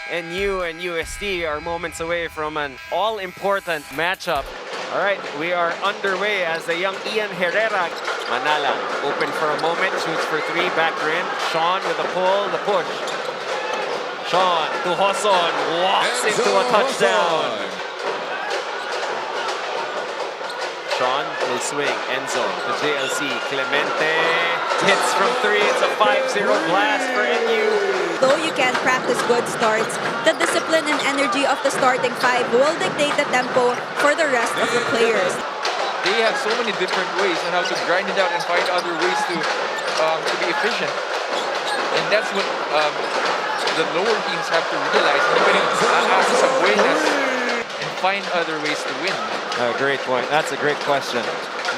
NU and UST are moments away from an all-important matchup. All right, we are underway as the young Ian Herrera. Manala open for a moment, shoots for three, back rim. Sean with a pull, the push. Sean to Hoson, walks into a touchdown. Sean will swing, Enzo to JLC. Clemente hits from three. It's a 5-0 blast for NU. Though you can practice good starts, the discipline and energy of the starting five will dictate the tempo for the rest of the players. They have so many different ways on how to grind it out and find other ways to be efficient. And that's what the lower teams have to realize. Have some awareness and find other ways to win. Great point. That's a great question.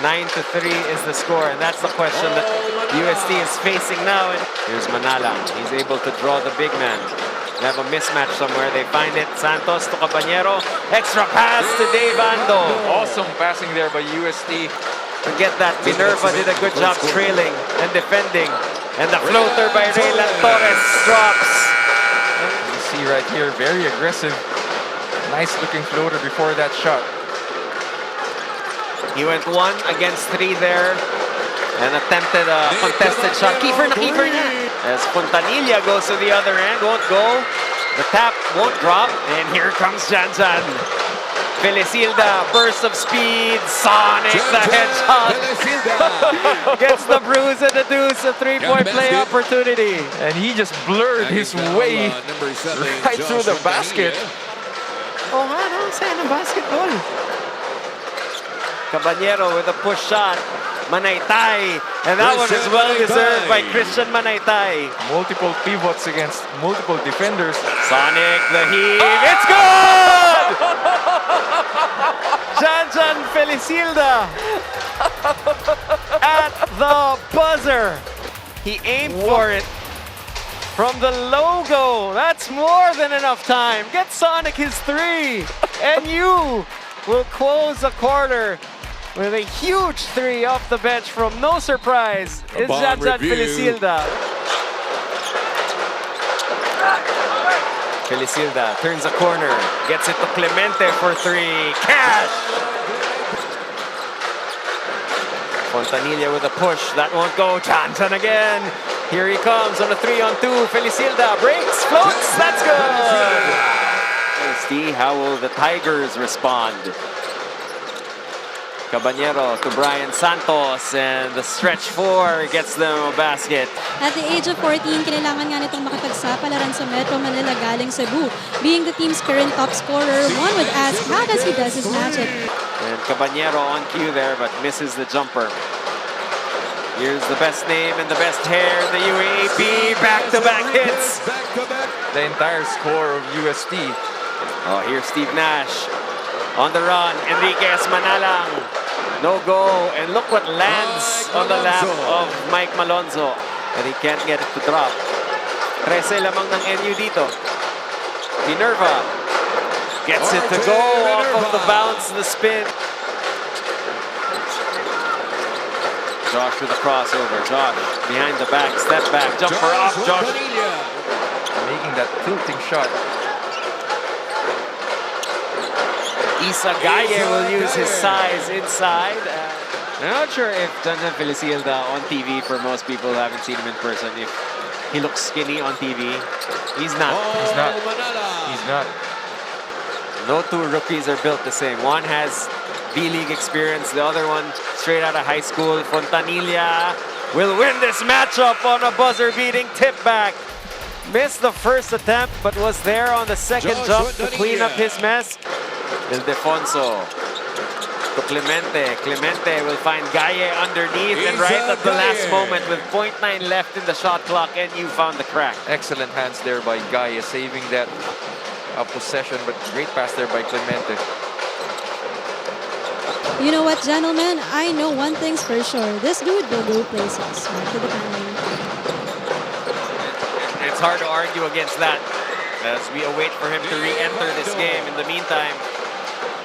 9-3 is the score, and that's the question that UST is facing now. And here's Manala. He's able to draw the big man. They have a mismatch somewhere. They find it. Santos to Caballero. Extra pass to Dave Ando. Awesome passing there by UST. Forget that. Minerva did a good job trailing and defending. And the floater by Raylan Torres drops. You see right here, very aggressive. Nice looking floater before that shot. He went 1 against 3 there and attempted a contested shot. Keeper na as Fontanilla goes to the other end, won't go. The tap won't drop, and here comes Janjan. Felicilda, burst of speed, Sonic the Hedgehog. Gets the bruise and the deuce, a three-point play opportunity. And he just blurred his way right through the basket. Oh, ano? Saan ang basketball? Caballero with a push shot. Manaytay. And that one is well deserved by Christian Manaytay. Multiple pivots against multiple defenders. Sonic the heave. It's good! Janjan Felicilda at the buzzer. He aimed for it from the logo. That's more than enough time. Get Sonic his three. NU will close the quarter with a huge three off the bench from no surprise. It's Janjan Felicilda. Felicilda turns a corner, gets it to Clemente for three. Cash! Fontanilla with a push. That won't go. Janjan again. Here he comes on a 3-on-2. Felicilda breaks, floats. That's good. Let's see how will the Tigers respond. Caballero to Brian Santos, and the stretch four gets them a basket. At the age of 14, kinailangan nga nitong makipagsapalaran sa Metro Manila galing Cebu. Being the team's current top scorer, one would ask, how does he does his magic? And Caballero on cue there, but misses the jumper. Here's the best name and the best hair in the UAAP. Back-to-back hits. The entire score of UST. Oh, here's Steve Nash. On the run, Enriquez Manalang. No go, and look what lands on the lap of Mike Malonzo. And he can't get it to drop. 13 lamang ng NU dito. Minerva gets it to go off of the bounce, the spin. Josh with a crossover. Josh behind the back, step back, jumper off. Josh making that tilting shot. Isa Gaye will use his size inside. I'm not sure if Janjan Felicilda on TV, for most people who haven't seen him in person, if he looks skinny on TV. He's not. He's not. He's not. No two rookies are built the same. One has D-League experience, the other one straight out of high school. Fontanilla will win this matchup on a buzzer-beating tip back. Missed the first attempt, but was there on the second jump to clean up his mess. Ildefonso to Clemente. Clemente will find Gaye underneath, and right at the last moment with 0.9 left in the shot clock, NU found the crack. Excellent hands there by Gaye, saving that possession, but great pass there by Clemente. You know what, gentlemen? I know one thing's for sure. This dude will go places. To the panel. It's hard to argue against that as we await for him to re-enter this game. In the meantime,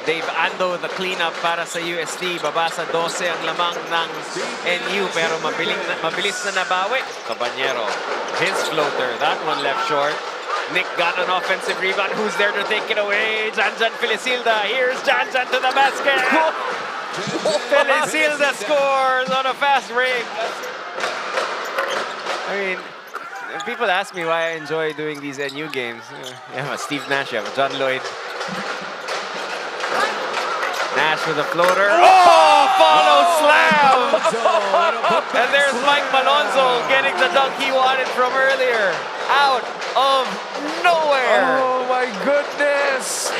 Dave Ando, the cleanup para sa UST. Babasa 12 ang lamang ng NU, pero mabilis na nabawi. Caballero, his floater, that one left short. Nick got an offensive rebound. Who's there to take it away? Janjan Filisilda. Here's Janjan to the basket. Filisilda scores on a fast break. I mean, people ask me why I enjoy doing these NU games. You have a Steve Nash, you have a John Lloyd. Nash with a floater. Oh, follow slam! And there's Mike Malonzo getting the dunk he wanted from earlier. Out of nowhere. Oh my goodness!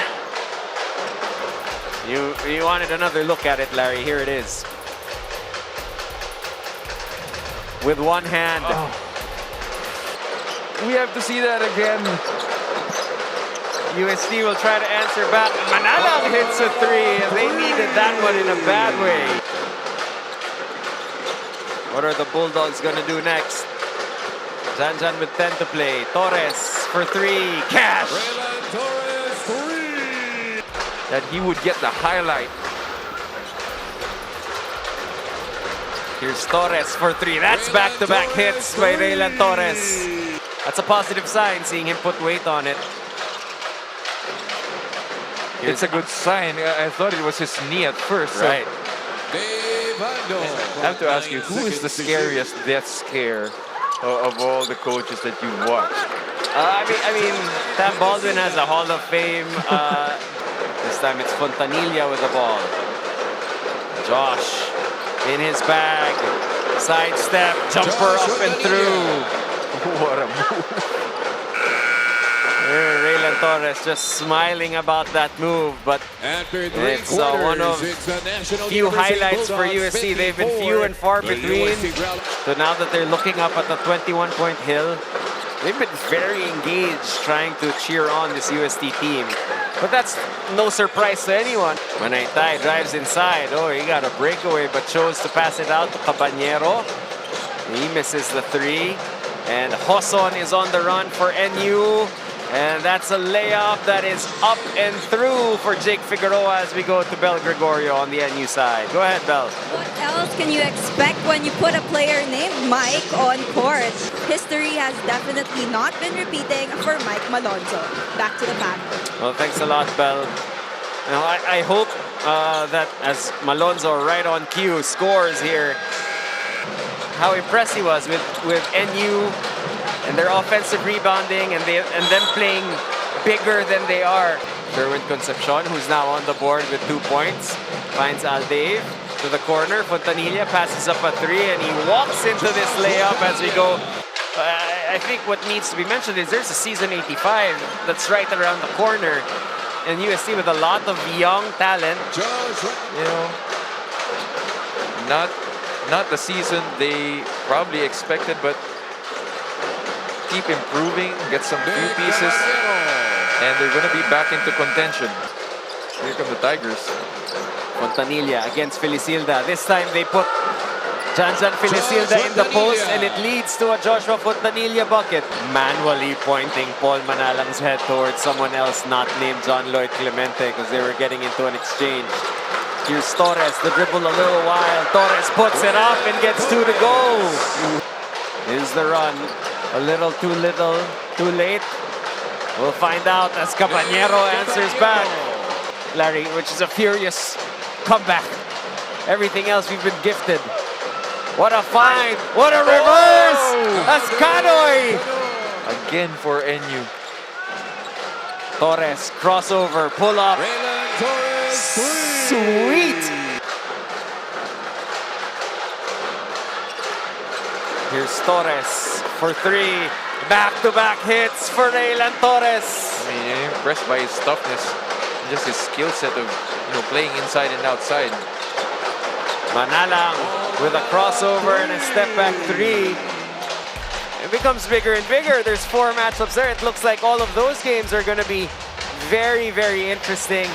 You wanted another look at it, Larry. Here it is. With one hand. Oh. We have to see that again. UST will try to answer back. Manalang hits a three, and they needed that one in a bad way. What are the Bulldogs gonna do next? Janjan with 10 to play. Torres for three. Cash! That he would get the highlight. Here's Torres for three. That's back-to-back hits by Raylan Torres. That's a positive sign, seeing him put weight on it. It's a good sign. I thought it was his knee at first. Right. I have to ask you, who is the scariest death scare of all the coaches that you've watched? I mean, Tam Baldwin has a Hall of Fame. This time it's Fontanilla with the ball. Josh in his bag. Sidestep, jumper up and through. What a move. Raylan Torres just smiling about that move, but it's one of few highlights for UST. They've been few and far between. So now that they're looking up at the 21-point hill, they've been very engaged trying to cheer on this UST team. But that's no surprise to anyone. Manaytay drives inside. Oh, he got a breakaway, but chose to pass it out to Caballero. He misses the three. And Hoson is on the run for NU. And that's a layup that is up and through for Jake Figueroa as we go to Bel Gregorio on the NU side. Go ahead, Bel. What else can you expect when you put a player named Mike on court? History has definitely not been repeating for Mike Malonzo. Back to the pack. Well, thanks a lot, Bel. Now, I hope that as Malonzo right on cue scores here, how impressed he was with NU and their offensive rebounding and them playing bigger than they are. Sherwin Concepcion, who's now on the board with 2 points, finds Aldave to the corner. Fontanilla passes up a three, and he walks into this layup as we go. I think what needs to be mentioned is there's a season 85 that's right around the corner, and UST with a lot of young talent. You know, not the season they probably expected, but keep improving, get some few pieces, and they're going to be back into contention. Here come the Tigers. Fontanilla against Filisilda. This time they put Janjan Filisilda in the post, and it leads to a Joshua Fontanilla bucket. Manually pointing Paul Manalang's head towards someone else not named John Lloyd Clemente because they were getting into an exchange. Here's Torres, the dribble a little while. Torres puts it up and gets two to go. Here's the run. A little, too late. We'll find out as Caballero answers back. Larry, which is a furious comeback. Everything else we've been gifted. What a find! What a reverse! Ascanoy! Again for NU. Torres, crossover, pull up. Sweet! Here's Torres for three. Back-to-back hits for Raylan Torres. I mean, I'm impressed by his toughness and just his skill set of playing inside and outside. Manalang with a crossover and a step-back three. It becomes bigger and bigger. There's 4 matchups there. It looks like all of those games are going to be very, very interesting.